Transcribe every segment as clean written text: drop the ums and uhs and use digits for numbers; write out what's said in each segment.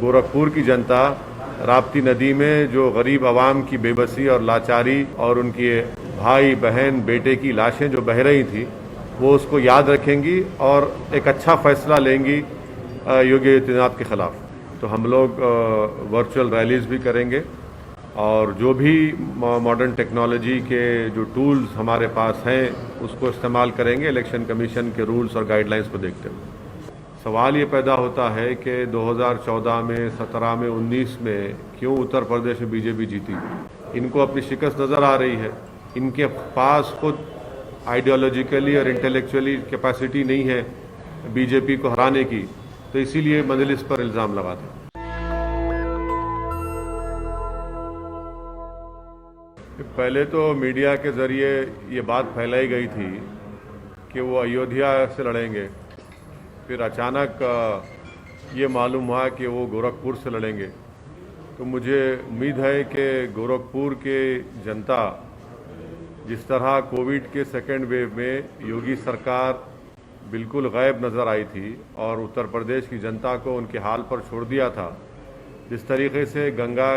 गोरखपुर की जनता राप्ती नदी में जो गरीब आवाम की बेबसी और लाचारी और उनके भाई बहन बेटे की लाशें जो बह रही थी वो उसको याद रखेंगी और एक अच्छा फैसला लेंगी योगी आदित्यनाथ के खिलाफ। तो हम लोग वर्चुअल रैलीज भी करेंगे और जो भी मॉडर्न टेक्नोलॉजी के जो टूल्स हमारे पास हैं उसको इस्तेमाल करेंगे इलेक्शन कमीशन के रूल्स और गाइडलाइंस को देखते हुए। सवाल ये पैदा होता है कि 2014 में, 17 में, 19 में क्यों उत्तर प्रदेश में बीजेपी जीती। इनको अपनी शिकस्त नज़र आ रही है। इनके पास खुद आइडियोलॉजिकली और इंटेलेक्चुअली कैपेसिटी नहीं है बीजेपी को हराने की, तो इसीलिए मजलिस पर इल्ज़ाम लगाते हैं। पहले तो मीडिया के ज़रिए ये बात फैलाई गई थी कि वो अयोध्या से लड़ेंगे, फिर अचानक ये मालूम हुआ कि वो गोरखपुर से लड़ेंगे। तो मुझे उम्मीद है कि गोरखपुर के जनता जिस तरह कोविड के सेकेंड वेव में योगी सरकार बिल्कुल गायब नज़र आई थी और उत्तर प्रदेश की जनता को उनके हाल पर छोड़ दिया था, जिस तरीके से गंगा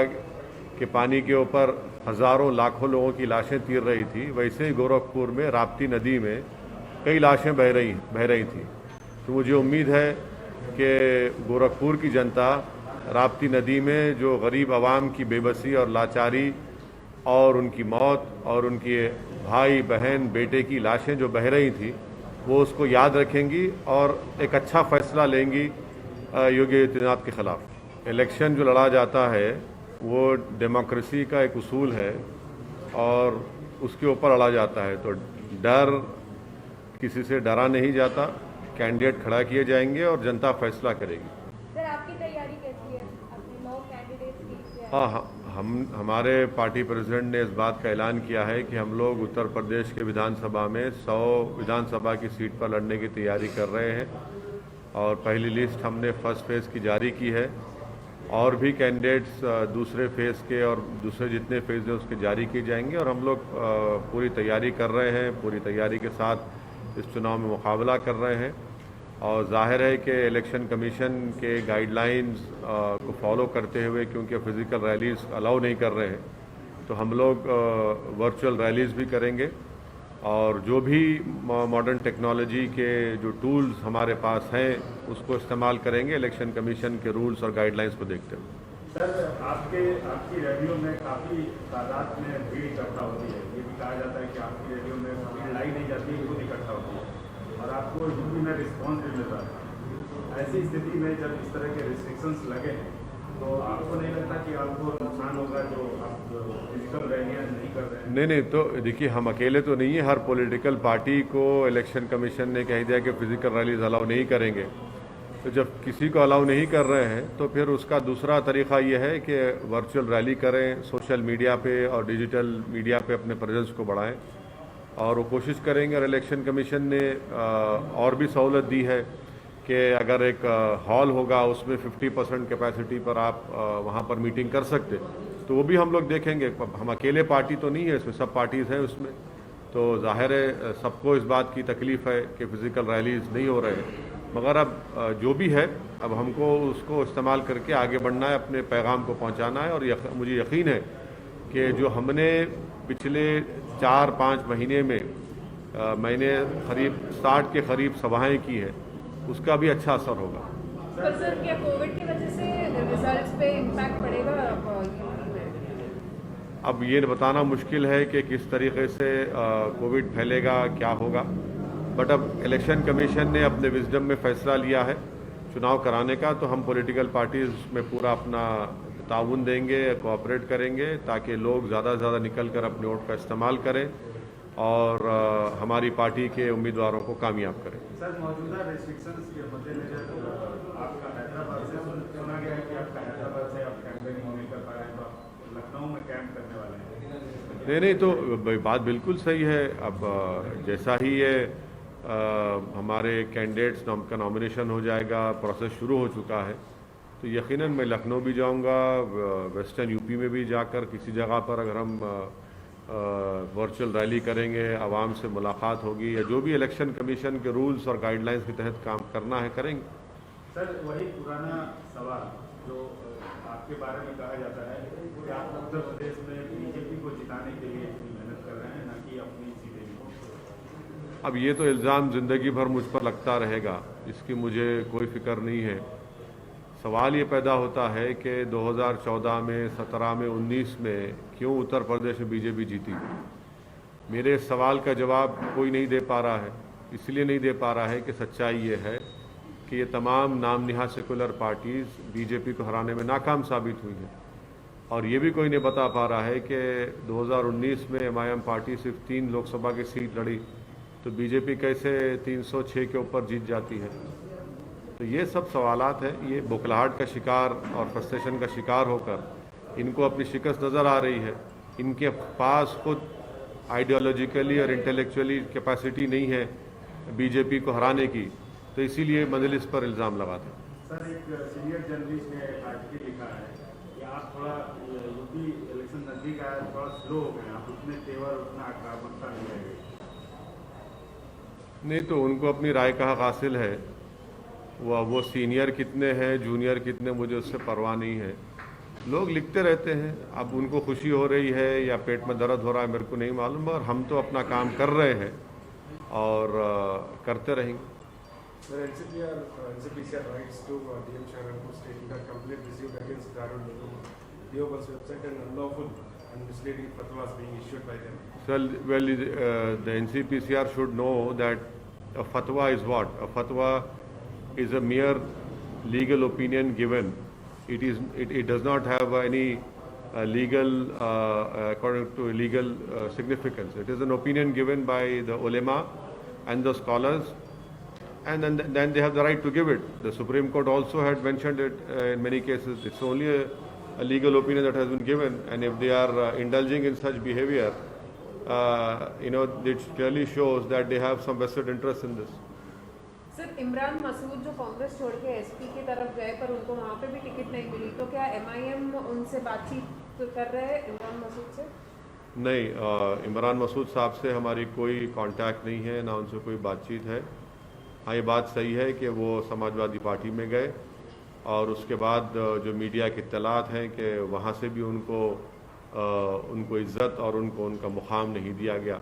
के पानी के ऊपर हज़ारों लाखों लोगों की लाशें तीर रही थी, वैसे ही गोरखपुर में राप्ती नदी में कई लाशें बह रही थी। तो मुझे उम्मीद है कि गोरखपुर की जनता राप्ती नदी में जो गरीब आवाम की बेबसी और लाचारी और उनकी मौत और उनके भाई बहन बेटे की लाशें जो बह रही थी वो उसको याद रखेंगी और एक अच्छा फैसला लेंगी योगी आदित्यनाथ के खिलाफ। इलेक्शन जो लड़ा जाता है वो डेमोक्रेसी का एक उसूल है और उसके ऊपर लड़ा जाता है। तो डर किसी से डरा नहीं जाता, कैंडिडेट खड़ा किए जाएंगे और जनता फैसला करेगी। सर, आपकी तैयारी कैसी है? अपने 9 कैंडिडेट्स की? हाँ, हमारे पार्टी प्रेसिडेंट ने इस बात का ऐलान किया है कि हम लोग उत्तर प्रदेश के विधानसभा में 100 विधानसभा की सीट पर लड़ने की तैयारी कर रहे हैं और पहली लिस्ट हमने फर्स्ट फेज़ की जारी की है और भी कैंडिडेट्स दूसरे फेज़ के और दूसरे जितने फेज़ हैं उसके जारी किए जाएंगे और हम लोग पूरी तैयारी कर रहे हैं, पूरी तैयारी के साथ इस चुनाव में मुकाबला कर रहे हैं। और जाहिर है कि इलेक्शन कमीशन के गाइडलाइंस को फॉलो करते हुए, क्योंकि फिज़िकल रैलीज अलाउ नहीं कर रहे हैं, तो हम लोग वर्चुअल रैलीज भी करेंगे और जो भी मॉडर्न टेक्नोलॉजी के जो टूल्स हमारे पास हैं उसको इस्तेमाल करेंगे इलेक्शन कमीशन के रूल्स और गाइडलाइंस को देखते हुए। सर, आपकी रैलियों में काफ़ी तादाद में भीड़ इकट्ठा होती है। ये भी कहा जाता है कि आपकी रैलियों में भीड़ लाई नहीं जाती है, खुद इकट्ठा होती है और आपको यूपी में रिस्पॉन्स भी मिलता है। ऐसी स्थिति में जब इस तरह के रिस्ट्रिक्शंस लगे तो आपको नहीं लगता कि आपको नुकसान होगा जो आप फिजिकल रैलियाँ नहीं कर रहे हैं? नहीं, तो देखिए, हम अकेले तो नहीं है। हर पॉलिटिकल पार्टी को इलेक्शन कमीशन ने कह दिया कि फिजिकल रैलीज अलाउ नहीं करेंगे। तो जब किसी को अलाउ नहीं कर रहे हैं तो फिर उसका दूसरा तरीक़ा ये है कि वर्चुअल रैली करें, सोशल मीडिया पे और डिजिटल मीडिया पे अपने प्रेजेंस को बढ़ाएं और वो कोशिश करेंगे। और इलेक्शन कमीशन ने और भी सहूलत दी है कि अगर एक हॉल होगा उसमें 50% कैपेसिटी पर आप वहाँ पर मीटिंग कर सकते, तो वो भी हम लोग देखेंगे। हम अकेले पार्टी तो नहीं है, इसमें सब पार्टीज़ हैं उसमें, तो जाहिर है सबको इस बात की तकलीफ़ है कि फ़िज़िकल रैलीज नहीं हो रहे हैं। मगर अब जो भी है, अब हमको उसको इस्तेमाल करके आगे बढ़ना है, अपने पैगाम को पहुँचाना है। और मुझे यकीन है कि जो हमने पिछले 4-5 महीने में मैंने करीब 60 के करीब सभाएं की है, उसका भी अच्छा असर होगा। पर सर, क्या कोविड की वजह से रिजल्ट्स पे इम्पैक्ट पड़ेगा? अब ये बताना मुश्किल है कि किस तरीके से कोविड फैलेगा, क्या होगा। बट अब इलेक्शन कमीशन ने अपने विजडम में फ़ैसला लिया है चुनाव कराने का, तो हम पॉलिटिकल पार्टीज़ में पूरा अपना ताउन देंगे, कोऑपरेट करेंगे ताकि लोग ज़्यादा से ज़्यादा निकल कर अपने वोट का इस्तेमाल करें और हमारी पार्टी के उम्मीदवारों को कामयाब करें। सर, मौजूदा रेस्ट्रिक्शंस के मद्देनजर आपका हैदराबाद से सुना गया है कि आपका हैदराबाद से आप कैंपेनिंग नहीं कर पा रहे हैं, तो आप लखनऊ में कैंप करने वाले हैं? नहीं, तो बात बिल्कुल सही है। अब जैसा ही ये हमारे कैंडिडेट्स का नॉमिनेशन हो जाएगा, प्रोसेस शुरू हो चुका है, तो यकीनन मैं लखनऊ भी जाऊंगा, वेस्टर्न यूपी में भी जाकर किसी जगह पर अगर हम वर्चुअल रैली करेंगे, आवाम से मुलाकात होगी या जो भी इलेक्शन कमीशन के रूल्स और गाइडलाइंस के तहत काम करना है करेंगे। सर, वही पुराना सवाल जो आपके बारे में कहा जाता है कि आप उत्तर प्रदेश में बीजेपी को जिताने के लिए इतनी मेहनत कर रहे हैं, ना कि अपनी सीटें भी। अब ये तो इल्ज़ाम ज़िंदगी भर मुझ पर लगता रहेगा, इसकी मुझे कोई फिक्र नहीं है। सवाल ये पैदा होता है कि 2014 में, 17 में, 19 में क्यों उत्तर प्रदेश में बीजेपी जीती। मेरे इस सवाल का जवाब कोई नहीं दे पा रहा है। इसलिए नहीं दे पा रहा है कि सच्चाई ये है कि ये तमाम नाम निहाद सेकुलर पार्टीज़ बीजेपी को हराने में नाकाम साबित हुई हैं। और ये भी कोई नहीं बता पा रहा है कि 2019 में MIM पार्टी सिर्फ 3 लोकसभा की सीट लड़ी तो बीजेपी कैसे 306 के ऊपर जीत जाती है। तो ये सब सवालात हैं। ये बुखलाहट का शिकार और फ्रस्ट्रेशन का शिकार होकर इनको अपनी शिकस्त नज़र आ रही है। इनके पास खुद आइडियोलॉजिकली और इंटेलेक्चुअली कैपेसिटी नहीं है बीजेपी को हराने की, तो इसीलिए मजलिस पर इल्ज़ाम लगाते हैं। सर, एक सीनियर जर्नलिस्ट ने आर्टिकल लिखा है कि आप थोड़ा यूपी इलेक्शन नजदीक आया, थोड़ा स्लो हो गए, आप उतने तेवर, उतना आक्रामकता नहीं रह गए। नहीं तो उनको अपनी राय का हक हासिल है। वो सीनियर कितने हैं, जूनियर कितने, मुझे उससे परवाह नहीं है। लोग लिखते रहते हैं, अब उनको खुशी हो रही है या पेट में दर्द हो रहा है मेरे को नहीं मालूम, और हम तो अपना काम कर रहे हैं और करते रहेंगे। Sir, NCPCR writes to DM Sharanpur stating that complaint received against Darul Uloom Deoband's website and unlawful and misleading fatwas being issued by them. Well, the NCPCR should know that a fatwa is what? A fatwa is a mere legal opinion given. It does not have any legal, according to legal significance. It is an opinion given by the ulema and the scholars, and then they have the right to give it. The Supreme Court also had mentioned it in many cases. It's only a legal opinion that has been given, and if they are indulging in such behavior, it clearly shows that they have some vested interest in this. Sir, Imran Masood जो कांग्रेस छोड़ के SP की तरफ गए पर उनको वहाँ पे भी टिकट नहीं मिली, तो क्या MIM उनसे बातचीत कर रहे हैं इमरान मसूद से? नहीं, इमरान मसूद साहब से हमारी कोई कांटेक्ट नहीं है, ना उनसे कोई बातचीत है। हाँ, ये बात सही है कि वो समाजवादी पार्टी में गए और उसके बाद जो मीडिया की इत्तलात हैं कि वहाँ से भी उनको इज्जत और उनका मुकाम नहीं दिया गया।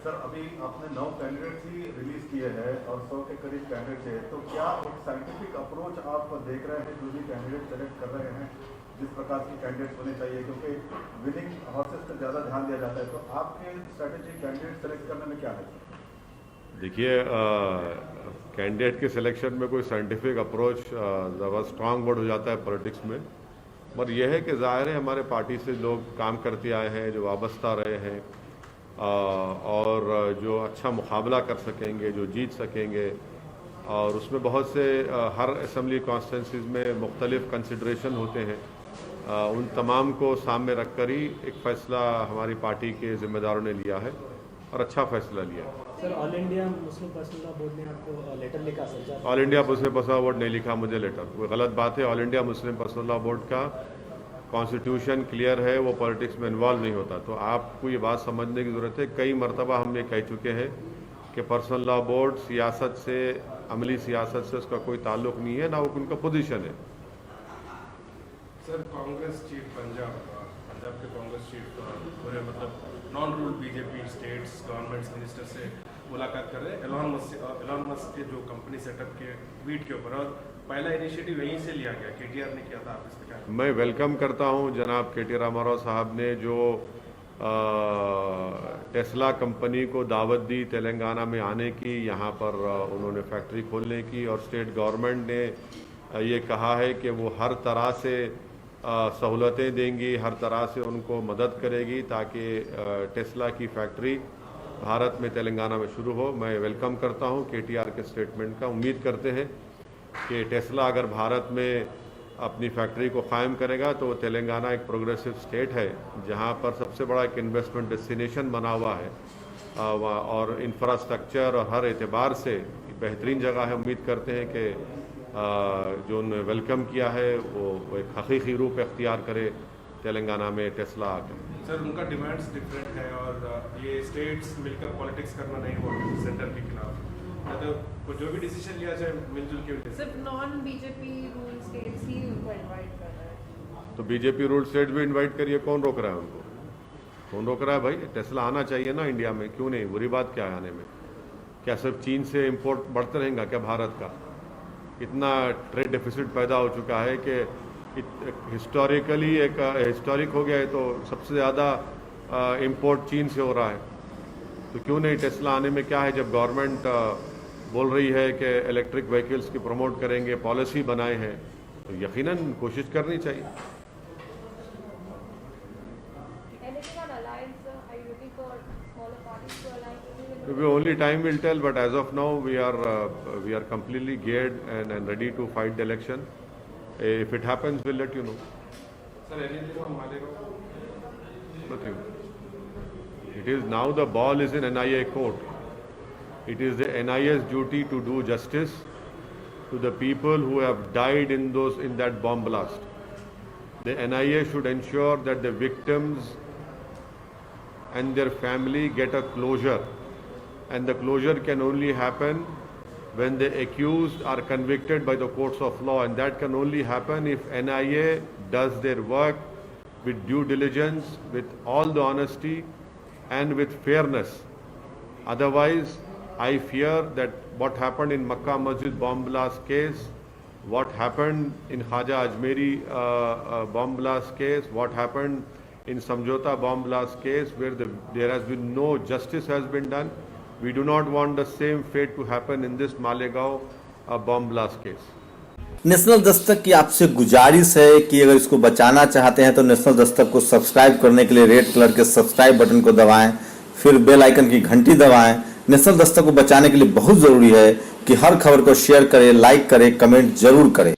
सर, अभी आपने 9 कैंडिडेट्स ही रिलीज किए हैं और 100 के करीब कैंडिडेट्स हैं, तो क्या एक साइंटिफिक अप्रोच आप देख रहे हैं जो भी कैंडिडेट सेलेक्ट कर रहे हैं, जिस प्रकार के कैंडिडेट्स होने चाहिए, क्योंकि विनिंग हॉर्सेस पर ज़्यादा ध्यान दिया जाता है, तो आपके स्ट्रैटेजी कैंडिडेट सेलेक्ट करने में क्या है? देखिए, कैंडिडेट के सिलेक्शन में कोई साइंटिफिक अप्रोच ज़रा स्ट्रांग वर्ड हो जाता है पॉलिटिक्स में, पर यह है कि ज़ाहिर है हमारे पार्टी से लोग काम करते आए हैं, जो वाबस्ता रहे हैं और जो अच्छा मुकाबला कर सकेंगे, जो जीत सकेंगे, और उसमें बहुत से हर असम्बली कॉन्स्टिट्यूंसीज में मुख्तलिफ कंसिडरेशन होते हैं। उन तमाम को सामने रख कर ही एक फ़ैसला हमारी पार्टी के ज़िम्मेदारों ने लिया है और अच्छा फैसला लिया। Sir, all India Muslim personal law board ने आपको लेटर लिखा sir? All India Muslim personal law board ने लिखा मुझे लेटर, वो गलत बात है। All India Muslim personal law board का कॉन्स्टिट्यूशन क्लियर है, वो पॉलिटिक्स में इन्वॉल्व नहीं होता। तो आपको ये बात समझने की ज़रूरत है, कई मरतबा हम ये कह चुके हैं कि पर्सनल लॉ बोर्ड सियासत से, अमली सियासत से उसका कोई ताल्लुक़ नहीं है, ना वो उनका पोजीशन है। सर, कांग्रेस चीफ पंजाब के कांग्रेस चीफ पूरे non rule BJP states governments minister से मुलाकात कर रहे हैं एलॉन मस्क के जो कंपनी सेटअप के ट्वीट के ऊपर, और पहला इनिशिएटिव यहीं से लिया गया, KTR ने किया था। आप इस पर क्या? मैं वेलकम करता हूं जनाब KT रामाराव साहब ने जो टेस्ला कंपनी को दावत दी तेलंगाना में आने की, यहाँ पर उन्होंने फैक्ट्री खोलने की, और स्टेट गवर्नमेंट ने ये कहा है कि वो हर तरह से सहूलतें देंगी, हर तरह से उनको मदद करेगी ताकि टेस्ला की फैक्ट्री भारत में तेलंगाना में शुरू हो। मैं वेलकम करता हूं KTR के स्टेटमेंट का। उम्मीद करते हैं कि टेस्ला अगर भारत में अपनी फैक्ट्री को कायम करेगा तो तेलंगाना एक प्रोग्रेसिव स्टेट है जहां पर सबसे बड़ा एक इन्वेस्टमेंट डेस्टिनेशन बना हुआ है और इंफ्रास्ट्रक्चर और हर एतबार से बेहतरीन जगह है। उम्मीद करते हैं कि जो उन्होंने वेलकम किया है वो एक हकीकी रूप अख्तियार करे तेलंगाना में टेस्ला आकर। सर, उनका डिमांड्स डिफरेंट है और ये स्टेट्स मिलकर पॉलिटिक्स करना नहीं बोल रहे सेंटर के खिलाफ, तो जो भी डिसीजन लिया जाए मिलजुल के सिर्फ नॉन बीजेपी रूल स्टेट्स ही उनको इनवाइट कर रहे हैं। तो बीजेपी रूल स्टेट भी इनवाइट करिए, कौन रोक रहा है उनको? कौन रोक रहा है भाई? टेस्ला आना चाहिए ना इंडिया में, क्यों नहीं? बुरी बात क्या है आने में? क्या सिर्फ चीन से इंपोर्ट बढ़ते रहेगा क्या भारत का? इतना ट्रेड डेफिसिट पैदा हो चुका है कि हिस्टोरिकली एक हिस्टोरिक हो गया है, तो सबसे ज़्यादा इंपोर्ट चीन से हो रहा है। तो क्यों नहीं टेस्ला आने में क्या है? जब गवर्नमेंट बोल रही है कि इलेक्ट्रिक व्हीकल्स की प्रमोट करेंगे, पॉलिसी बनाए हैं, तो यकीनन कोशिश करनी चाहिए। Anything on alliance? Are you looking for smaller parties to align with? Only time will tell, but as of now we are completely geared and ready to fight the election. If it happens, we'll let you know. Sir anything on Malegaon? Nothing. It is now the ball is in NIA court. It is the NIA's duty to do justice to the people who have died in that bomb blast. The NIA should ensure that the victims and their family get a closure, and the closure can only happen when the accused are convicted by the courts of law, and that can only happen if NIA does their work with due diligence, with all the honesty and with fairness. Otherwise, I fear that what happened in Makkah Masjid bomb blast case, what happened in Khaja Ajmeri bomb blast case, what happened in Samjhota bomb blast case, where there has been no justice has been done. We do not want the same fate to happen in this Malegaon bomb blast case. National Dastak की आपसे गुजारिश है कि अगर इसको बचाना चाहते हैं तो नेशनल दस्तक को सब्सक्राइब करने के लिए रेड कलर के सब्सक्राइब बटन को दबाएं, फिर बेल आइकन की घंटी दबाएं। नेशनल दस्तक को बचाने के लिए बहुत जरूरी है कि हर खबर को शेयर करें, लाइक करें, कमेंट जरूर करें।